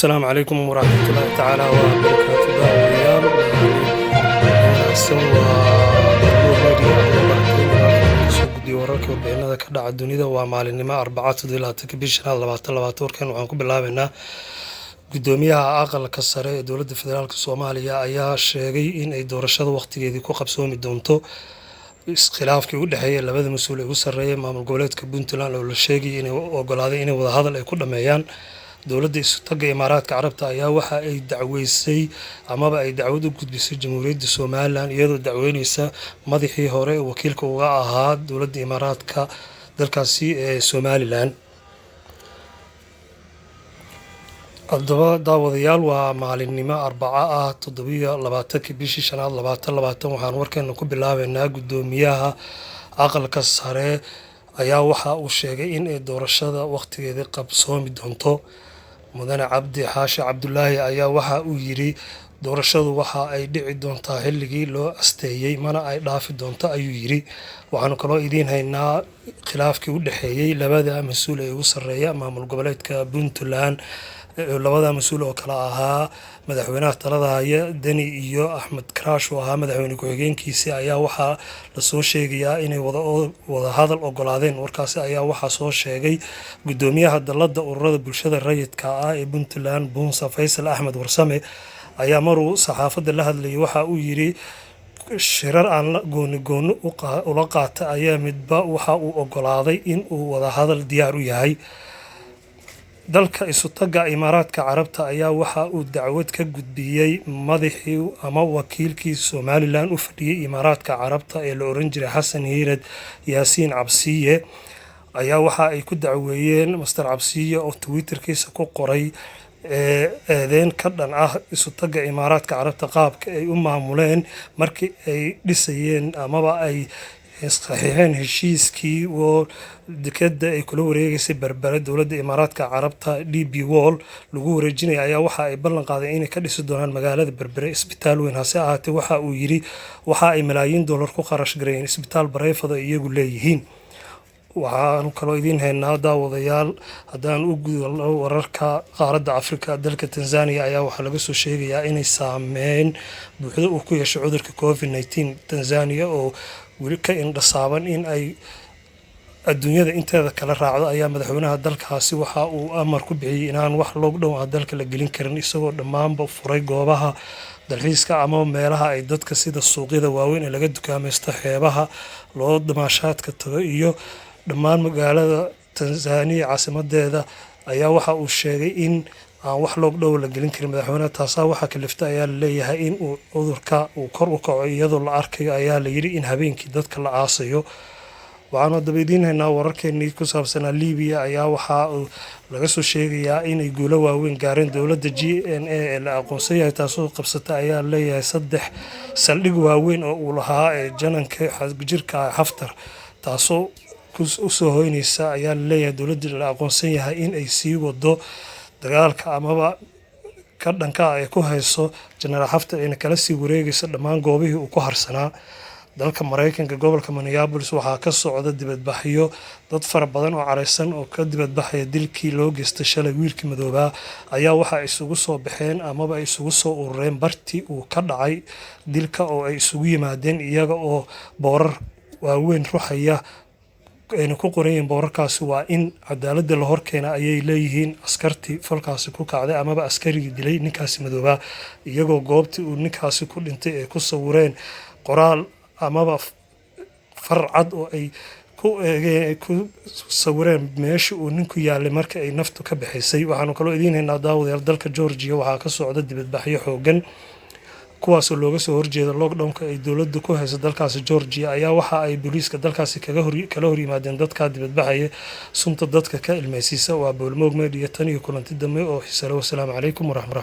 السلام عليكم ورحمة الله تعالى وبركاته داوديال سوى guddiga wararka warbixinada ka dhaca dunida waa maalinimo Arbacada 7 bisha 2022 waxaan ku bilaabaynaa gudoomiyaha aqalka sare ee dowladda federaalka Soomaaliya ayaa sheegay in ay doorashada waqtigeedii ku qabsoomi doonto iskhilaafkii u dhaxeeyay labada mas'uul ee ugu sareeyay maamul goboleedka Puntland oo la sheegay inay ogolaaday inay wada hadal ay ku dhameeyaan dowladda Isutaga Imaaraadka Carabta ayaa waxa ay dacweysay amaba ay dacwad u gudbisay Jamhuuriyadda Soomaaliland iyadoo dacweynaysa madaxii hore wakiilka uga ahaa dowladda Imaaraadka dalkaasi ee Somaliland. Haddaba daawadayaal waa maalinimo Arbaca 7 bishii 2022 waxaan warkeena ku bilaabaynaa gudoomiyaha aqalka sare ayaa waxa uu sheegay in ay doorashada waqtigeedii qabsoomi doonto. Mudane Cabdi Xaashi Cabdullaahi ayaa waxa uu yiri doorashadu waxa ay dhici doontaa xilligii loo asteeyay mana ay dhaafi doonto ayuu yiri. Waxaan kaloo idiin haynaa khilaafkii u dhaxeeyay labada mas'uul ee ugu sareeya maamul goboleedka Puntland labada mas'uul oo kala ahaa madaxweynaha talada haya Dani iyo Axmed Karaash oo ahaa madaxweyne ku-xigeenkiisa ayaa waxa la soo sheegayaa inay wada hadal ogolaadeen. Warkaasi ayaa waxa soo sheegay gudoomiyaha dalladda ururada bulshada rayidka ah ee Puntland Bunsa Faysal Axmed Warsame ayaa maruu saxaafadda la hadlayay waxa uu yiri shirar aan gooni ula qaata ayaa midba waxa uu ogolaaday in uu wada hadal diyaar u yahay. dalka Isutaga Imaaraadka Carabta ayaa waxa uu dacwad ka gudbiyay madaxii ama wakiilkii Somaliland u fadhiyay Imaaraadka Carabta ee la oran jiray Xasan Hiirad Yaasiin Cabsiye ayaa waxa ay ku dacweeyeen Mr. Cabsiye oo Twitterkiisa ku qoray eedeyn ka dhan ah Isutaga Imaaraadka Carabta qaabka ay u maamuleen markii ay dhisayeen amaba ay saxiixeen heshiiskii oo dekada ay kula wareegaysay Berbera dowladda Imaaraadka Carabta DP World lagu wareejinay ayaa waxa ay ballan qaadeen inay ka dhisi doonaan magaalada Berbera isbitaal weyn hase ahaatee waxa uu yiri waxa ay malaayiin dollar ku kharash gareeyeen isbitaal bareefada iyagu leeyihiin. waxaan kaloo idiin haynaa daawadayaal haddaan u gudubno wararka qaaradda Afrika dalka Tanzania ayaa waxaa laga soo sheegayaa inay saameyn buuxda uu ku yeesho cudurka COVID-19 Tanzania oo weli ka indhasaaban in ay adduunyada inteeda kala raacdo ayaa madaxweynaha dalkaasi waxa uu amar ku bixiyay inaan wax lockdown ah dalka la gelin karin isagoo dhammaanba furay goobaha dalxiiska ama meelaha ay dadka sida suuqyada waaweyn ee laga dukaamaysto xeebaha loo damaashaadka tago iyo dhammaan magaalada Tanzania caasimadeeda ayaa waxa uu sheegay in aan wax lockdown la gelin karin madaxweynaha taasoo waxa kaliftay ayaa la leeyahay in uu cudurka uu kor u kaco iyadoo la arkayo ayaa la yiri in habeenkii dadka la aasayo. waxaan dabadiin haynaa wararkeenii ku saabsanaa Liibiya ayaa waxa laga soo sheegayaa inay guulo waaweyn gaareen dowladda GNA ee la aqoonsan yahay taasoo qabsatay ayaa leeyahay 3 saldhig waaweyn oo uu lahaa ee jananka xadgudubka Haftar taasoo u soo hoynaysa ayaa leeyahay dowladda la aqoonsan yahay in ay sii wado dagaalka amaba ka dhanka ay ku hayso General Haftar in kala sii wareegayso dhammaan goobihii uu ku harsanaa. dalka Mareykanka gobolka Minneapolis waxaa ka socda dibadbaxyo dad fara badan oo careysan oo ka dibadbaxaya dilkii loo geystay shalay wiilkii madoobaa ayaa waxa ay isugu soo baxeen amaba ay isugu soo urureen bartii uu ka dhacay dilka oo ay isugu yimaadeen iyaga oo boorar waaweyn ruxaya ayna ku qorayeen boorarkaasi waa in cadaaladda la horkeena ayay leeyihiin askartii falkaasi ku kacday amaba askarigii dilay ninkaasi madoobaa iyagoo goobtii uu ninkaasi ku dhintay ay ku sawireen qoraal amaba farcad oo ay ku sawireen meesha uu ninku yaalay markii ay naftu ka baxaysay. waxaan kaloo idiin haynaa daawadayaal dalka Georgia waxaa ka socda dibadbaxyo xoogan kuwaasoo looga soo horjeeda lockdownka ay dowladdu ku hayso dalkaasi Georgia ayaa waxa ay booliiska dalkaasi kala hor yimaadeen dadka dibadbaxaya sunta dadka ka ilmeysiisa waa boolmoog media tan iyo kulanti dambe oo xiiso leh. Wassalaamu calaykum waraxmatullahi